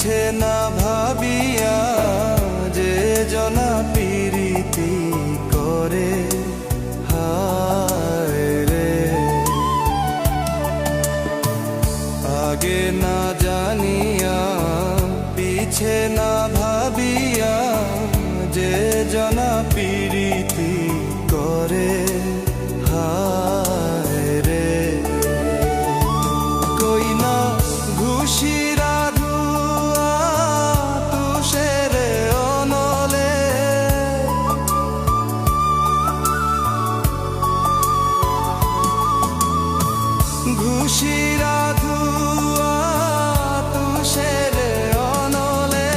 পিছে না ভাবিয়া যে জনা পিরিতি করে হায় রে। আগে না জানিয়া পিছে না ভাবিয়া যে জনা পিরিতি করে হায় রে। কই না ঘুষিরা ঘুষিরা ধুয়া তুষের অনলে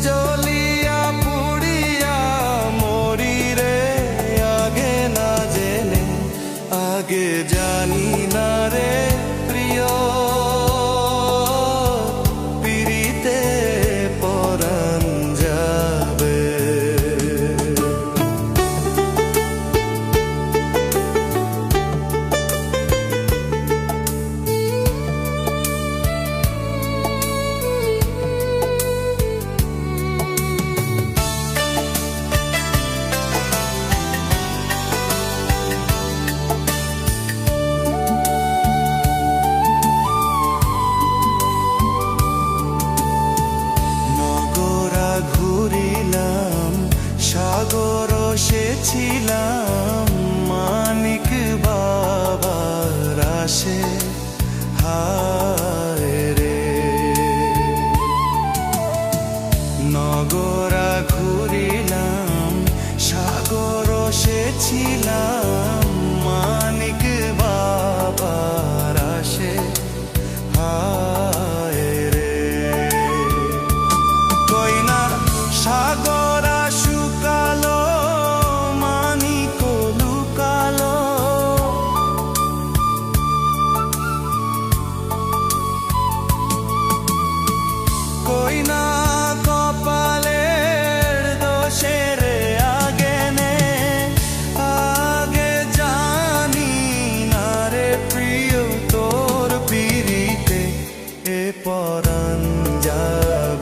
জ্বলিয়া পুড়িয়া মরি রে। আগে না জেনে আগে জানি না রে প্রিয়, পিরিতে পরাণ যাবে। সাগর সেছিলাম মানিক বাবার আসে হায় রে। নগরা ঘুরিলাম সাগর সেছিলাম মানিক বাবার আসে হায় রে। কই না সাগর শুকালো মানিক লুকালো, কই না কপালের দোষের আগে নে আগে জানি না রে প্রিয় তোর পিরিতে এ পরাণ যাবে।